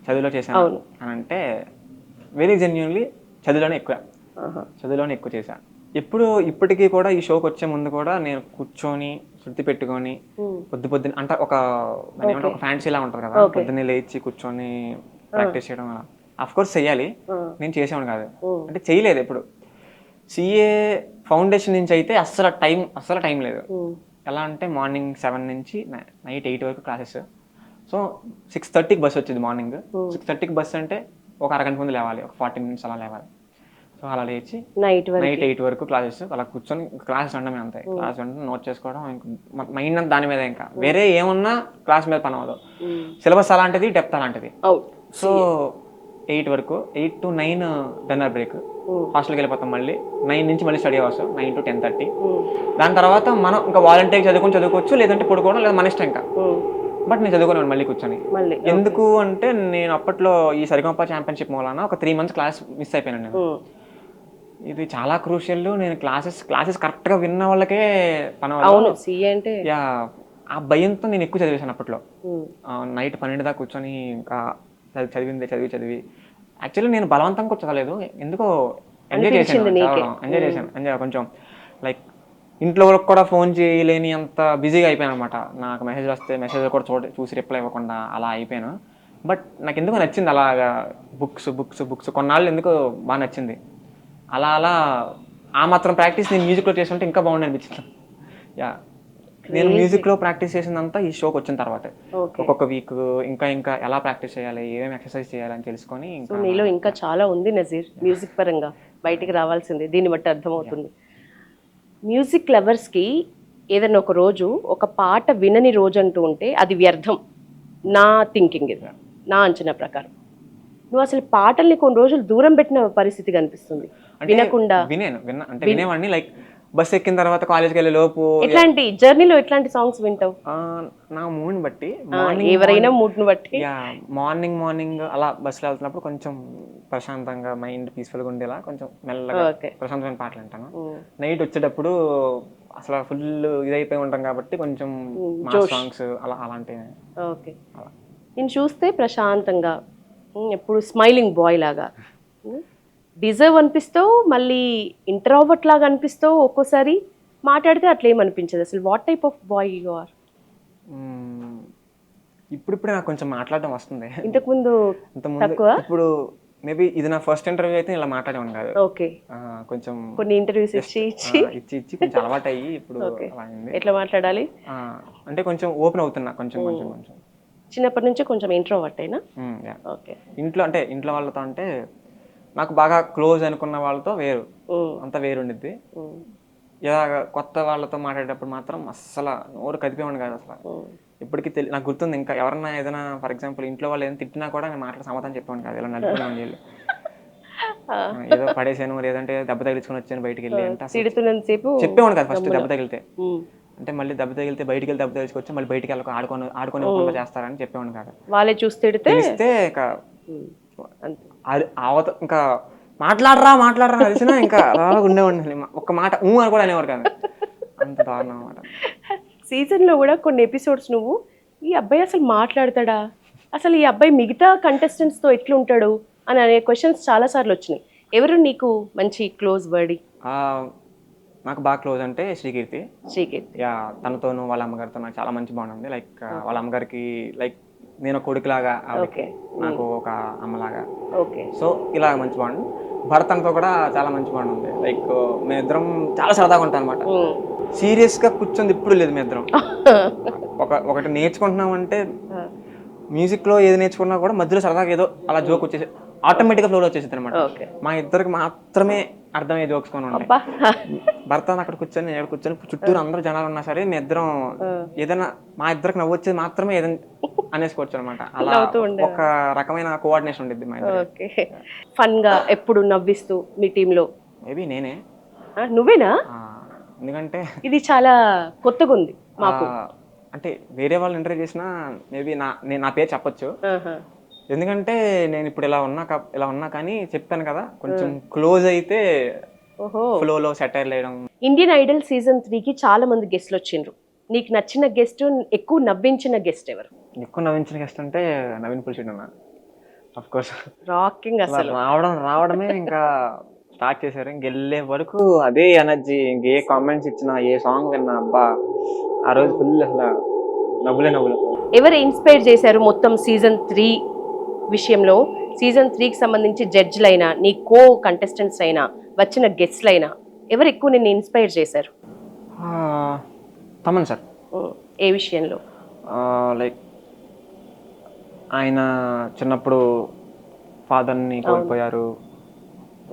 చదువులో చేశాను అని అంటే వెరీ జెన్యున్లీ చదువులోనే ఎక్కువ చేశాను. ఇప్పటికీ కూడా ఈ షోకి వచ్చే ముందు కూడా నేను కూర్చొని శృతి పెట్టుకొని పొద్దున్న అంటే ఒక ఫ్యాన్సీ లా ఉంటుంది కదా, పొద్దున్నే లేచి కూర్చొని ప్రాక్టీస్ చేయడం అలా అఫ్ కోర్స్ చెయ్యాలి. నేను చేసేవాడు కాదు, అంటే చేయలేదు ఎప్పుడు. సిఏ ఫౌండేషన్ నుంచి అయితే అస్సలు టైం లేదు. ఎలా అంటే మార్నింగ్ 7 నుంచి నైట్ 8 వరకు క్లాసెస్. సో 6:30కి బస్ వచ్చింది మార్నింగ్. 6:30కి బస్ అంటే ఒక అరగంట ముందు లేవాలి, ఒక 40 minutes అలా లేవాలి. సో అలా లేచి నైట్ 8 వరకు క్లాసెస్ అలా కూర్చొని క్లాస్ ఉండమే అంతే. క్లాస్ ఉంటే నోట్ చేసుకోవడం, మైండ్ అంతా దాని మీద, ఇంకా వేరే ఏమున్నా క్లాస్ మీద పని అవ్వదు. సిలబస్ అలాంటిది, డెప్త్ అలాంటిది. సో 8 వరకు, 8 to 9 డిన్నర్ బ్రేక్, హాస్టల్కి వెళ్ళిపోతాం. మళ్ళీ 9 నుంచి మళ్ళీ స్టడీ అవర్స్ 9 to 10:30. దాని తర్వాత మనం ఇంకా వాలంటీర్గా చదువుకోవచ్చు, లేదంటే పడుకోవడం, లేదా మన ఇష్టం ఇంకా. బట్ నేను చదువుకున్నాను మళ్ళీ కూర్చొని. ఎందుకు అంటే నేను అప్పట్లో ఈ సరిగమప ఛాంపియన్షిప్ మూలన ఒక 3 months క్లాస్ మిస్ అయిపోయాను నేను. ఇది చాలా క్రూషియల్. నేను క్లాసెస్ కరెక్ట్ గా విన్న వాళ్ళకే పని అంటే ఆ భయంతో నేను ఎక్కువ చదివేశాను అప్పట్లో. నైట్ 12 దాకా కూర్చొని ఇంకా చదివి యాక్చువల్లీ నేను బలవంతంగా కూడా చదవలేదు, ఎందుకో ఎంజాయ్ చేశాను. కొంచెం లైక్ ఇంట్లో వాళ్ళకి కూడా ఫోన్ చేయలేని అంత బిజీగా అయిపోయాను అనమాట. నాకు మెసేజ్ వస్తే మెసేజ్ కూడా చూసి రిప్లై ఇవ్వకుండా అలా అయిపోయాను. బట్ నాకు ఎందుకో నచ్చింది అలాగా బుక్స్ కొన్నాళ్ళు ఎందుకో బాగా నచ్చింది. అలా ఆ మాత్రం ప్రాక్టీస్ నేను మ్యూజిక్లో చేస్తుంటే ఇంకా బాగుంది అనిపించింది. నేను మ్యూజిక్లో ప్రాక్టీస్ చేసిందంతా ఈ షోకి వచ్చిన తర్వాత. ఒక్కొక్క వీక్ ఇంకా ఎలా ప్రాక్టీస్ చేయాలి, ఏమేమి ఎక్సర్సైజ్ చేయాలి అని తెలుసుకొని. నీలో ఇంకా చాలా ఉంది నజీర్, మ్యూజిక్ పరంగా బయటికి రావాల్సింది. దీన్ని బట్టి అర్థమవుతుంది. మ్యూజిక్ లవర్స్కి ఏదైనా ఒక రోజు ఒక పాట వినని రోజు అంటూ ఉంటే అది వ్యర్థం. నా థింకింగ్ ఇది, నా అంచనా ప్రకారం. నువ్వు అసలు పాటల్ని కొన్ని రోజులు దూరం పెట్టిన పరిస్థితి కనిపిస్తుంది. వినకుండా వినేవాడిని. లైక్ బస్ ఎక్కిన తర్వాత కాలేజ్కి వెళ్ళే లోపు ఎట్లాంటి జర్నీలో ఎట్లాంటి సాంగ్స్ వింటావు? నా మూడ్ బట్టి, ఎవరైనా మూడ్ ను బట్టి. మార్నింగ్ అలా బస్సులో వెళ్తున్నప్పుడు కొంచెం ప్రశాంతంగా మైండ్ పీస్ఫుల్గా ఉండేలా కొంచెం మెల్లగా ప్రశాంతమైన పాటలు వింటాను. నైట్ వచ్చేటప్పుడు అసలు ఫుల్ ఇదైపోయి ఉంటాం కాబట్టి కొంచెం సాంగ్స్ అలాంటివి. ఓకే. నేను చూస్తే ప్రశాంతంగా, ఎప్పుడు స్మైలింగ్ బాయ్ లాగా డిజర్వ్ అనిపిస్తావు, మళ్ళీ ఇంట్రోవర్ట్ లాగా అనిపిస్తావు. ఒక్కోసారి మాట్లాడితే అట్లా ఏమనిపించదు. అసలు what type of boy you are? ఇప్పుడిప్పుడే నాకు కొంచెం మాట్లాడడం వస్తుంది. ఇంతకుముందు తక్కువ. ఇప్పుడు మేబీ ఇది నా ఫస్ట్ ఇంటర్వ్యూ అయితే ఇలా మాట్లాడేవాను కాదు. ఓకే. కొంచెం కొన్ని ఇంటర్వ్యూస్ ఇచ్చి కొంచెం అలవాటు అయ్యి ఇప్పుడు ఎట్లా మాట్లాడాలి అంటే కొంచెం ఓపెన్ అవుతున్నా కొంచెం. చిన్నప్పటి నుంచి కొంచెం ఇంట్రోవర్ట్ అయినా. ఓకే. ఇంట్లో వాళ్ళతో అంటే నాకు బాగా క్లోజ్ అనుకున్న వాళ్ళతో వేరు, అంత వేరుండిద్ది. ఇలాగ కొత్త వాళ్ళతో మాట్లాడేటప్పుడు మాత్రం అస్సలు నోరు కదిపేవాడిని కాదు అసలు. ఇప్పటికీ నాకు గుర్తుంది. ఇంకా ఎవరన్నా ఏదైనా ఫర్ ఎగ్జాంపుల్ ఇంట్లో వాళ్ళు ఏదైనా తిట్టినా కూడా నేను మాట్లాడే సమాధానం చెప్పేవాడిని కాదు. ఇలా నడుపుకునేవాడిని వెళ్ళి ఏదో పడేసాను, లేదంటే దెబ్బ తగిలించుకొని వచ్చాను బయటికి వెళ్ళి అంటే చెప్పేవాడిని కాదు. ఫస్ట్ దెబ్బ తగిలితే అంటే మళ్ళీ దెబ్బ తగిలితే బయటికి వెళ్ళి దెబ్బ తగిలించుకొచ్చి మళ్ళీ బయటికి వెళ్ళి ఆడుకొని చేస్తారని చెప్పేవాడిని కాదు. వాళ్ళే చూస్తే ఇంకా మాట్లాడరా తెలిసినా ఇంకా అలా ఉండేవాడిని. ఒక్క మాట అని కూడా అనేవారు కాదు. అంత దారుణం అన్నమాట. సీజన్లో కూడా కొన్ని ఎపిసోడ్స్ నువ్వు ఈ అబ్బాయి అసలు మాట్లాడతాడా, అసలు ఈ అబ్బాయి మిగతా కంటెస్టెంట్స్తో ఎట్లుంటాడు అని అనే క్వశ్చన్స్ చాలాసార్లు వచ్చినాయి. ఎవరు నీకు మంచి క్లోజ్ బర్డీ? నాకు బాగా క్లోజ్ అంటే శ్రీకీర్తి. తనతోనూ వాళ్ళ అమ్మగారితో నాకు చాలా మంచి బాండ్ ఉంది. లైక్ వాళ్ళ అమ్మగారికి లైక్ నేను ఒక కొడుకులాగా, నాకు ఒక అమ్మలాగా. సో ఇలా మంచి బాండ్. భరతన్తో కూడా చాలా మంచి బాండ్ ఉంది. లైక్ మేమిద్దరం చాలా సరదాగా ఉంటాం అనమాట. సీరియస్గా కూర్చొని ఇప్పుడు లేదు మేమిద్దరం. ఒకటి నేర్చుకుంటున్నామంటే మ్యూజిక్లో ఏది నేర్చుకున్నా కూడా మధ్యలో సరదాగా ఏదో అలా జోక్ వచ్చేసి ఆటోమేటిక్గా ఫ్లోలో వచ్చేసింది అనమాట. మా ఇద్దరికి మాత్రమే అర్థమయ్యే జోక్స్ కొని ఉంటాయి. భర్త అక్కడ కూర్చొని నేను కూర్చొని చుట్టూరు అందరూ జనాలు ఉన్నా సరే మీ ఇద్దరం ఏదైనా మా ఇద్దరికి నవ్వు వచ్చేది మాత్రమే ఏదైనా అనేసుకోవచ్చు అనమాట. అలా ఒక రకమైన కోఆర్డినేషన్ ఉండేది మా ఇద్దరికి. ఫన్ గా ఎప్పుడు నవ్విస్తూ మీ టీంలో మేబీ నేనే. నువ్వేనా? ఎందుకంటే ఇది చాలా కొత్తగా ఉంది మాకు. అంటే వేరే వాళ్ళు ఇంటర్వ్యూ చేసినా మేబీ నేను నా పేరు చెప్పొచ్చు. ఎందుకంటే నేను ఇప్పుడు ఇలా ఉన్నా కానీ చెప్పాను కదా, కొంచెం క్లోజ్ అయితే ఫ్లోలో సెటైర్ వేయడం. ఇండియన్ ఐడల్ సీజన్ 3కి చాలా మంది గెస్ట్లు వచ్చిండ్రు. నీకు నచ్చిన గెస్ట్, ఎక్కువ నవ్వించిన గెస్ట్ ఎవరు? ఎక్కువ నవ్వించిన గెస్ట్ అంటే నవీన్ పులిశెట్టి అన్న. ఆఫ్ కోర్స్ రాకింగ్ అసలు రావడమే ఇంకా స్టార్ట్ చేశారు. ఇంకెళ్ళే వరకు అదే ఎనర్జీ. ఇంకే కామెంట్స్ ఇచ్చినా, ఏ సాంగ్ విన్నా, అబ్బా ఆ రోజు ఫుల్ అసలు నవ్వులే. ఎవరు ఇన్స్పైర్ చేశారు మొత్తం సీజన్ 3 విషయంలో? సీజన్ 3కి సంబంధించి జడ్జ్లైనా, నీ కో కంటెస్టెంట్స్ అయినా, వచ్చిన గెస్ట్లైనా ఎవరు ఎక్కువ నిన్ను ఇన్స్పైర్ చేశారు? తమన్ సార్. ఏ విషయంలో? లైక్ ఆయన చిన్నప్పుడు ఫాదర్ని కోల్పోయారు,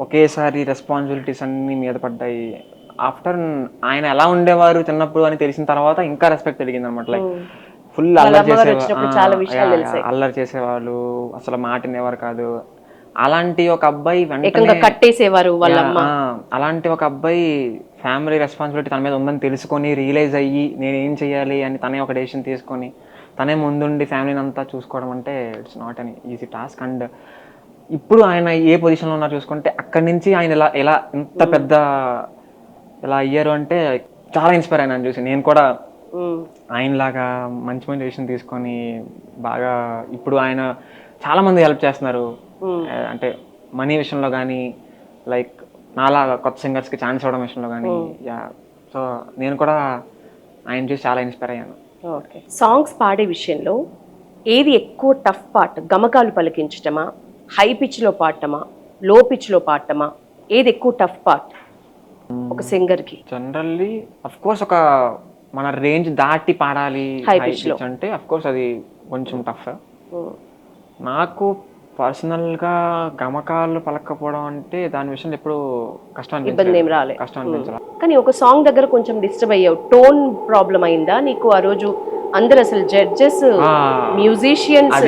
ఒకేసారి రెస్పాన్సిబిలిటీస్ అన్నీ మీద పడ్డాయి. ఆఫ్టర్ ఆయన ఎలా ఉండేవారు చిన్నప్పుడు అని తెలిసిన తర్వాత ఇంకా రెస్పెక్ట్ పెరిగింది అనమాట. లైక్ ఫుల్ అల్లరి చేసేవాళ్ళు, అసలు మాట వినేవారు కాదు. అలాంటి ఒక అబ్బాయి వెంటనే కట్టేసేవారు అలాంటి ఒక అబ్బాయి ఫ్యామిలీ రెస్పాన్సిబిలిటీ తన మీద ఉందని తెలుసుకొని రియలైజ్ అయ్యి నేను ఏం చెయ్యాలి అని తనే ఒక డెసిషన్ తీసుకొని తనే ముందుండి ఫ్యామిలీని అంతా చూసుకోవడం అంటే it's not an easy task. And ఇప్పుడు ఆయన ఏ పొజిషన్లో ఉన్నారు చూసుకుంటే అక్కడి నుంచి ఆయన ఎలా ఇంత పెద్ద ఎలా అయ్యారు అంటే చాలా ఇన్స్పైర్ అయినా చూసి. నేను కూడా ఆయనలాగా మంచి డెసిషన్ తీసుకొని బాగా ఇప్పుడు ఆయన చాలా మంది హెల్ప్ చేస్తున్నారు. అంటే మనీ విషయంలో కానీ, లైక్ నాలా కొత్త సింగర్స్కి ఛాన్స్ ఇవ్వడం విషయంలో కానీ. సో నేను కూడా ఆయన చూసి చాలా ఇన్స్పైర్ అయ్యాను. ఓకే, సాంగ్స్ పాడే విషయంలో ఏది ఎక్కువ టఫ్ పార్ట్? గమకాలు పలికించటమా, హై పిచ్లో పాడటమా, లో పిచ్లో పాడటమా? ఏది ఎక్కువ టఫ్ పార్ట్ ఒక సింగర్కి? జనరల్లీ అఫ్ కోర్స్ ఒక మన రేంజ్ దాటి పాడాలి హై పిచ్ అంటే అఫ్ కోర్స్ అది కొంచెం టఫ్. నాకు పర్సనల్గా గమకాలు పలకపోవడం అంటే దాని విషయంలో ఎప్పుడు ఇబ్బంది ఏం రాలేదు, కష్టం అనిపించాలి. కానీ ఒక సాంగ్ దగ్గర కొంచెం డిస్టర్బ్ అయ్యావు. టోన్ ప్రాబ్లం అయిందా నీకు ఆ రోజు? అందరు అసలు జడ్జెస్, మ్యూజిషియన్స్,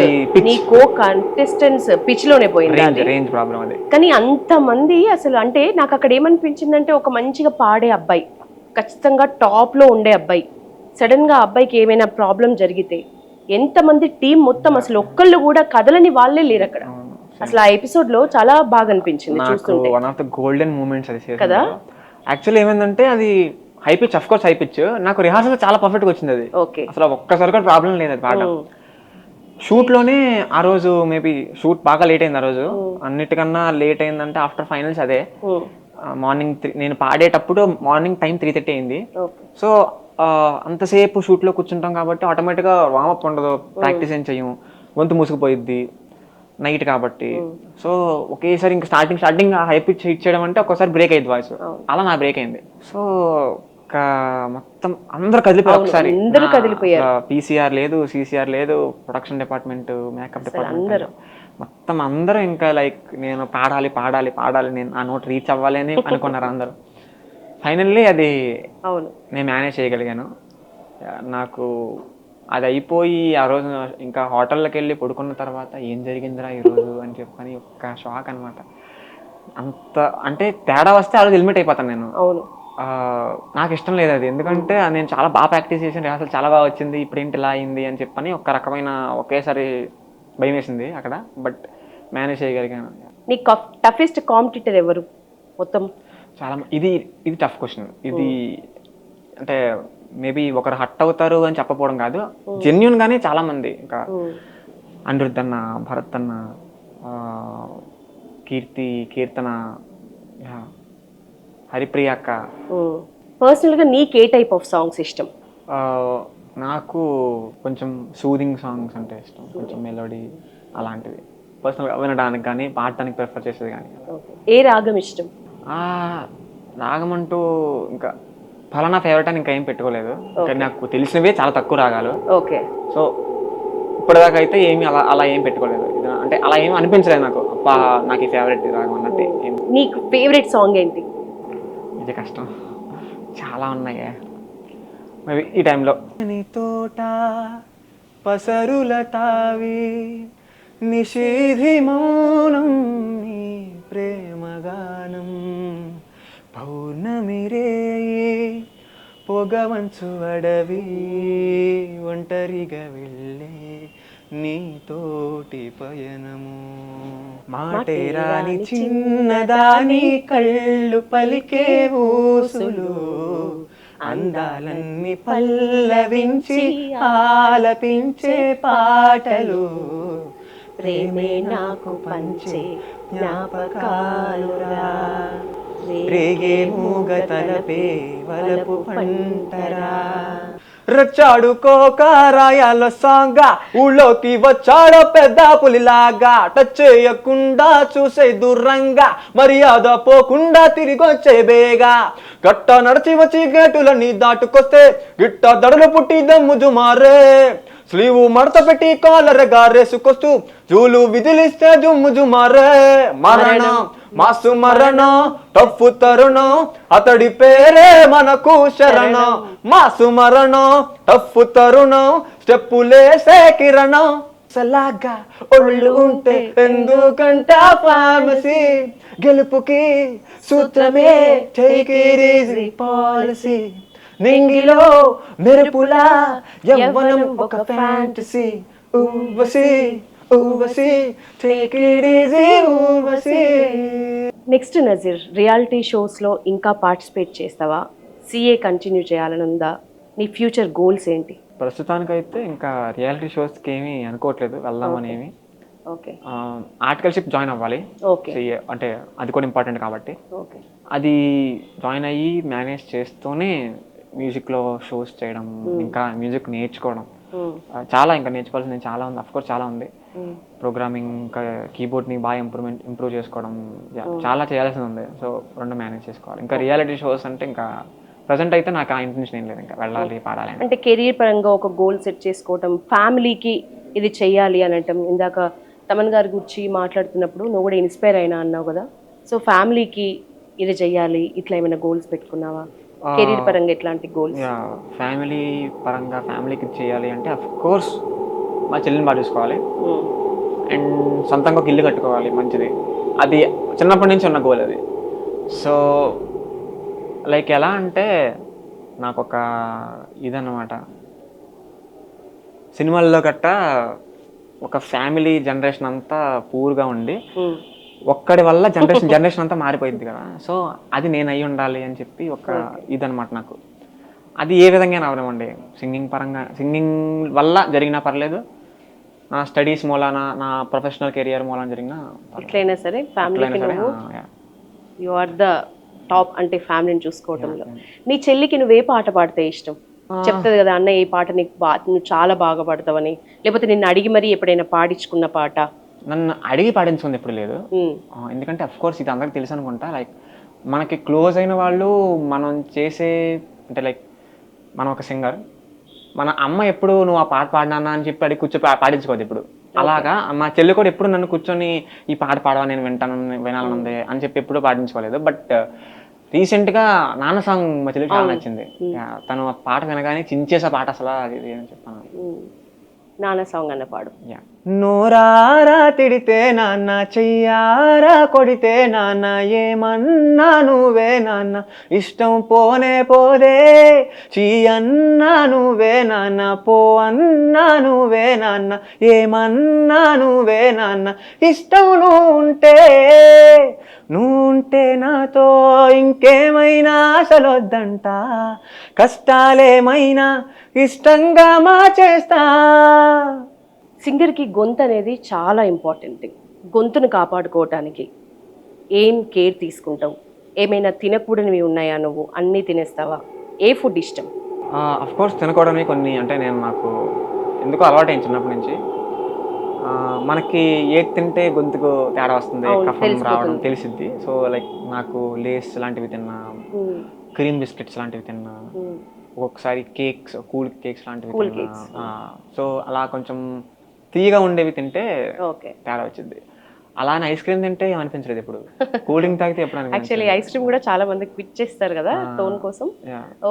నీ కో కంటెస్టెంట్స్ పిచ్ లోనే పోయింది, రేంజ్ ప్రాబ్లం అది. కానీ అంతమంది అసలు అంటే నాకు అక్కడ ఏమనిపించిందంటే ఒక మంచిగా పాడే అబ్బాయి, ఖచ్చితంగా టాప్ లో ఉండే అబ్బాయి, సడన్ గా అబ్బాయికి ఏమైనా ప్రాబ్లం జరిగితే ఎంతమంది టీం మొత్తం అసలు ఒక్కళ్ళు కూడా కదలని వాళ్ళే లేరు అక్కడ. అసలు ఆ ఎపిసోడ్ లో చాలా బాగా అనిపించింది చూస్తుంటే. One of the golden moments అది కదా. యాక్చువల్లీ ఏమైందంటే అది high pitch, of course high pitch. నాకు రిహార్సల్ చాలా పర్ఫెక్ట్ గా వచ్చింది అది. అసలు ఒక్కసారి కూడా ప్రాబ్లం లేదు అది పాట. షూట్ లోనే ఆ రోజు మేబీ షూట్ బాగా లేట్ అయింది ఆ రోజు. అన్నిటికన్నా లేట్ అయిందంటే ఆఫ్టర్ ఫైనల్స్ అదే. మార్నింగ్ నేను పాడేటప్పుడు మార్నింగ్ టైం 3:30 అయింది. సో అంతసేపు షూట్ లో కూర్చుంటాం కాబట్టి ఆటోమేటిక్ గా వార్మప్ ఉండదు, ప్రాక్టీస్ ఏం చెయ్యము, గొంతు మూసుకుపోయిద్ది నైట్ కాబట్టి. సో ఒకేసారి ఇంకా స్టార్టింగ్ హై పిచ్ హిట్ చేయడం అంటే ఒక్కోసారి బ్రేక్ అయ్యింది వాయిస్. అలా నా బ్రేక్ అయింది. సో మొత్తం అందరూ కదిలిపోయారు ఒకసారి. పీసీఆర్ లేదు, సీసీఆర్ లేదు, ప్రొడక్షన్ డిపార్ట్మెంట్, మేకప్ డిపార్ట్మెంట్ మొత్తం అందరూ ఇంకా లైక్ నేను పాడాలి నేను ఆ నోట్ రీచ్ అవ్వాలి అని అనుకున్నారు అందరూ. ఫైనల్లీ అది నేను మేనేజ్ చేయగలిగాను. నాకు అది అయిపోయి ఆ రోజు ఇంకా హోటల్లోకి వెళ్ళి పడుకున్న తర్వాత ఏం జరిగిందిరా ఈరోజు అని చెప్పని ఒక్క షాక్ అనమాట. అంత అంటే తేడా వస్తే ఆ రోజు హెల్మెట్ అయిపోతాను నేను. నాకు ఇష్టం లేదు అది, ఎందుకంటే నేను చాలా బాగా ప్రాక్టీస్ చేసాను, అసలు చాలా బాగా వచ్చింది, ఇప్పుడు ఏంటి ఇలా అయింది అని చెప్పని ఒక రకమైన ఒకేసారి భయం వేసింది అక్కడ. బట్ మేనేజ్ చేయగలిగాను. నీ టఫెస్ట్ కాంపిటీటర్ ఎవరు మొత్తం? చాలా ఇది టఫ్ క్వశ్చన్. ఇది అంటే మేబీ ఒకరు హట్ అవుతారు అని చెప్పకపోవడం కాదు, జెన్యున్ గానే చాలా మంది, ఇంకా అనిరుద్ధ్ అన్న, భరత్ అన్న, కీర్తన, హరిప్రియ అక్క. పర్సనల్ గా నీకు ఏ టైప్ ఆఫ్ సాంగ్స్ ఇష్టం? నాకు కొంచెం సూదింగ్ సాంగ్స్ అంటే ఇష్టం, కొంచెం మెలోడీ అలాంటివి పర్సనల్గా వినడానికి కానీ పాడటానికి ప్రిఫర్ చేసేది. కానీ ఏ రాగం ఇష్టం? రాగం అంటూ ఇంకా ఫలానా ఫేవరెట్ అని ఇంకా ఏం పెట్టుకోలేదు, కానీ నాకు తెలిసినవే చాలా తక్కువ రాగాలు. ఓకే. సో ఇప్పటిదాకా అయితే ఏమి అలా ఏం పెట్టుకోలేదు, అంటే అలా ఏం అనిపించలేదు నాకు అప్పా నాకు ఈ ఫేవరెట్ రాగం అన్నట్టు. నీకు ఫేవరెట్ సాంగ్ ఏంటి? ఇది కష్టం, చాలా ఉన్నాయి. మేబీ ఈ టైంలో నీ తోట పసరుల తావి నిషేధి మౌనం నీ ప్రేమగానం పౌర్ణమి రే పొగమంచు అడవి ఒంటరిగా వెళ్ళే నీతోటి పయనము మాటే రాని చిన్నదాని కళ్ళు పలికే ఊసులు అందాలన్నీ పల్లవించి ఆలపించే పాటలు ప్రేమే నాకు పంచే జ్ఞాపకాలురా రేగే మూగ తలపే వలపు పంటరా రచ్చాడుకోక రాయాల సాంగా ఊళ్ళోకి వచ్చాడో పెద్ద పులిలాగా టచ్ చేయకుండా చూసే దూరంగా మర్యాద పోకుండా తిరిగొచ్చే బేగా గట్ట నడిచి వచ్చి గేటులన్నీ దాటుకొస్తే గిట్ట దడలు పుట్టి దమ్ము మారే స్లీవు మడత పెట్టి కాలర్ గారేసుకొస్తూ జూలు విదిలిస్తే జుమ్ముజుమారే మరణం మాసు మరణం టఫ్ తరుణం అతడి పేరే మనకు శరణం మాసు మరణం టఫ్ తరుణం స్టెప్పులేసే కిరణం సలాగా ఒళ్ళు ఉంటే ఎందుకంట ఫార్మసీ గెలుపుకి సూత్రమే టేక్ ఇట్ ఈజీ పాలసీ నింగిలో మెరుపులా యవ్వనం ఒక ఫ్యాంటసీ ఊవసి ఊవసి టేక్ ఇట్ ఈజీ ఊవసి. నెక్స్ట్ నజీర్, రియాలిటీ షోస్లో ఇంకా పార్టిసిపేట్ చేస్తావా? సిఏ కంటిన్యూ చేయాలని ఉందా? నీ ఫ్యూచర్ గోల్స్ ఏంటి? ప్రస్తుతానికైతే ఇంకా రియాలిటీ షోస్కి ఏమీ అనుకోవట్లేదు, వెళ్దామని ఏమి. ఓకే, ఆర్టికల్షిప్ జాయిన్ అవ్వాలి. ఓకే, అంటే అది కూడా ఇంపార్టెంట్ కాబట్టి ఓకే, అది జాయిన్ అయ్యి మేనేజ్ చేస్తూనే మ్యూజిక్లో షోస్ చేయడం, ఇంకా మ్యూజిక్ నేర్చుకోవడం, చాలా ఇంకా నేర్చుకోవాల్సింది చాలా ఉంది. అఫ్కోర్స్ చాలా ఉంది. ప్రోగ్రామింగ్, ఇంకా కీబోర్డ్ని బాగా ఇంప్రూవ్ చేసుకోవడం, చాలా చేయాల్సింది ఉంది. సో రెండు మేనేజ్ చేసుకోవాలి. ఇంకా రియాలిటీ షోస్ అంటే ఇంకా ప్రజెంట్ అయితే నాకు ఆ ఇంటెన్షన్ ఏం లేదు, ఇంకా వెళ్ళాలి పాడాలి అంటే కెరీర్ పరంగా ఒక గోల్ సెట్ చేసుకోవటం, ఫ్యామిలీకి ఇది చెయ్యాలి అనటం. ఇందాక తమన్ గారి గురించి మాట్లాడుతున్నప్పుడు నువ్వు కూడా ఇన్స్పైర్ అయినా అన్నావు కదా, సో ఫ్యామిలీకి ఇది చెయ్యాలి ఇట్లా ఏమైనా గోల్స్ పెట్టుకున్నావా? కెరీర్ పరంగా ఎట్లాంటి గోల్స్? ఫ్యామిలీ పరంగా ఫ్యామిలీకి చేయాలి అంటే అఫ్కోర్స్ మా చెల్లిని బాగా చూసుకోవాలి అండ్ సొంతంగా ఒక ఇల్లు కట్టుకోవాలి మంచిది. అది చిన్నప్పటి నుంచి ఉన్న గోల్ అది. సో లైక్ ఎలా అంటే నాకు ఒక ఇదన్నమాట, సినిమాల్లో గట్ట ఒక ఫ్యామిలీ జనరేషన్ అంతా పూర్గా ఉండి ఒక్కడి వల్ల జనరేషన్ అంతా మారిపోయింది కదా. సో అది నేను అయి ఉండాలి అని చెప్పి ఒక ఇదనమాట నాకు. అది ఏ విధంగా అవనివ్వండి, సింగింగ్ పరంగా, సింగింగ్ వల్ల జరిగినా పర్లేదు, నా స్టడీస్ మూలాన, నా ప్రొఫెషనల్ కెరియర్ మూలాన జరిగినా ఎట్లయినా సరే ఫ్యామిలీకి యు ఆర్ ద టాప్. అంటే ఫ్యామిలీని చూసుకోవటంలో నీ చెల్లికి నువ్వే పాట పాడితే ఇష్టం? చెప్తుంది కదా అన్న ఈ పాట నీకు నువ్వు చాలా బాగా పాడతావని, లేకపోతే నిన్ను అడిగి మరీ ఎప్పుడైనా పాడించుకున్న పాట? నన్ను అడిగి పాడించుకుంది ఎప్పుడు లేదు, ఎందుకంటే అఫ్కోర్స్ ఇది అందరికి తెలుసు అనుకుంటా. లైక్ మనకి క్లోజ్ అయిన వాళ్ళు మనం చేసే, అంటే లైక్ మనం ఒక సింగర్, మన అమ్మ ఎప్పుడు నువ్వు ఆ పాట పాడినా అని చెప్పి అడిగి కూర్చో పాడించుకోవద్దు ఇప్పుడు. అలాగా మా చెల్లి కూడా ఎప్పుడు నన్ను కూర్చొని ఈ పాట పాడవా నేను వినాలనుంది అని చెప్పి ఎప్పుడు పాడించుకోలేదు. బట్ రీసెంట్గా నాన్న సాంగ్ మా చెల్లికి చాలా నచ్చింది. తను ఆ పాట వినగానే చించేసే పాట అసలు అది అని చెప్పాను. నాన్న సాంగ్ అన్న పాడు. నోరారా తిడితే నాన్న, చెయ్యారా కొడితే నాన్న, ఏమన్నా నువ్వే నాన్న, ఇష్టం పోనే పోదే, చీయన్నా నువ్వే నాన్న, పో అన్నా నువ్వే నాన్న, ఏమన్నా నువ్వే నాన్న, ఇష్టం నువ్వుంటే నాతో ఇంకేమైనా అసలొద్దంట, కష్టాలేమైనా ఇష్టంగా మార్చేస్తా. సింగర్కి గొంతు అనేది చాలా ఇంపార్టెంట్ థింగ్. గొంతును కాపాడుకోవటానికి ఏం కేర్ తీసుకుంటావు? ఏమైనా తినకూడనివి ఉన్నాయా? నువ్వు అన్నీ తినేస్తావా? ఏ ఫుడ్ ఇష్టం? అఫ్కోర్స్ తినకూడని కొన్ని, అంటే నేను నాకు ఎందుకో అలవాటైంది చిన్నప్పటి నుంచి. మనకి ఏది తింటే గొంతుకు తేడా వస్తుంది, కఫం రావడం తెలిసిద్ది. సో లైక్ నాకు లేస్ లాంటివి తిన్నా, క్రీమ్ బిస్కెట్స్ లాంటివి తిన్నా, ఒక్కొక్కసారి కేక్స్, కూల్ కేక్స్ లాంటివి తిన్నా. సో అలా కొంచెం తీయగా ఉండేవి తింటే తేడా వచ్చింది. అలానే ఐస్ క్రీమ్ తింటే ఏమనిపించలేదు ఇప్పుడు, కూల్ డ్రింక్ తాగితే ఎప్పుడు అనిపించలేదు. యాక్చువల్లీ ఐస్ క్రీమ్ కూడా చాలా మందికి క్విట్ చేస్తారు కదా టోన్ కోసం.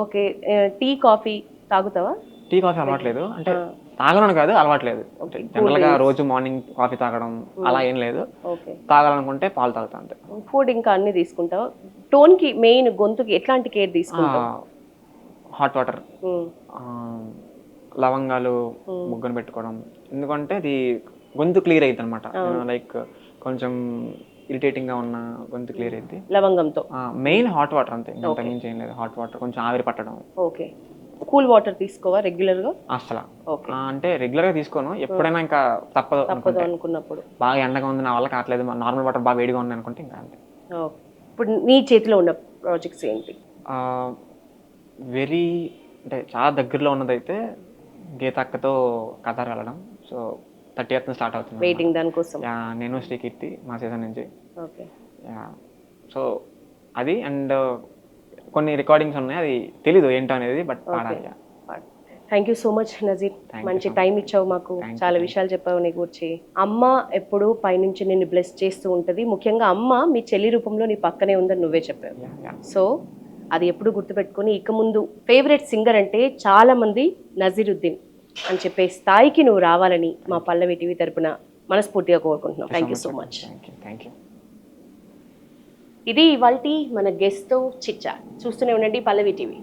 ఓకే, టీ కాఫీ తాగుతావా? టీ కాఫీ అలవాట్లేదు, అంటే తాగలను కాదు అలవాట్లేదు. జనరల్గా రోజు మార్నింగ్ కాఫీ తాగడం అలా ఏం లేదు, తాగాలనుకుంటే పాలు తాగుతా అంతే. ఫుడ్ ఇంకా అన్ని తీసుకుంటావు? టోన్ కి మెయిన్ గొంతుకి ఎట్లాంటి కేర్ తీసుకుంటావు? హాట్ వాటర్, లవంగాలు ముగ్గును పెట్టుకోవడం. ఎందుకంటే అది గొంతు క్లియర్ అవుతుంది అనమాట. లైక్ కొంచెం ఇరిటేటింగ్గా ఉన్న గొంతు క్లియర్ అయింది లవంగంతో. మెయిన్ హాట్ వాటర్ అంతే, అంత మించి ఏం లేదు. హాట్ వాటర్ కొంచెం ఆవిరి పట్టడం. ఓకే. కూల్ వాటర్ తీసుకోవా రెగ్యులర్గా? అసలు అంటే రెగ్యులర్గా తీసుకోను, ఎప్పుడైనా ఇంకా తప్పదు అనుకున్నప్పుడు. బాగా ఎండగా ఉంది నా వల్ల కావట్లేదు, నార్మల్ వాటర్ బాగా వేడిగా ఉంది అనుకుంటే ఇంకా అంతే. ఇప్పుడు నీ చేతిలో ఉన్న ప్రాజెక్ట్స్ ఏంటి? వెరీ అంటే చాలా దగ్గరలో ఉన్నదైతే గీతక్కతో కథ వెళ్ళడం. సో 30th స్టార్ట్ అవుతుంది వెయిటింగ్ దానికోసం. నేను శ్రీకీర్తి మా సీజన్ నుంచి. ఓకే. సో అది అండ్ కొన్ని రికార్డింగ్స్ ఉన్నాయి, అది తెలీదు ఏంటో అనేది, బట్ పాడాలి. Thank you so much Nazeer, మంచి టైం ఇచ్చావు మాకు, చాలా విషయాలు చెప్పావు నీ గురించి. అమ్మ ఎప్పుడు పైనుంచి నిన్ను బ్లెస్ చేస్తూ ఉంటుంది, ముఖ్యంగా అమ్మ మీ చెల్లి రూపంలో నీ పక్కనే ఉందని నువ్వే చెప్పావు. సో అది ఎప్పుడు గుర్తుపెట్టుకుని ఇక ముందు ఫేవరెట్ సింగర్ అంటే చాలా మంది నజీరుద్దీన్ అని చెప్పే స్థాయికి నువ్వు రావాలని మా పల్లవి టీవీ తరపున మనస్ఫూర్తిగా కోరుకుంటున్నాం. Thank you so much. Thank you. ఇది ఇవాల్టి మన గెస్ట్తో చిట్ చాట్. చూస్తూనే ఉండండి పల్లవి టీవీ.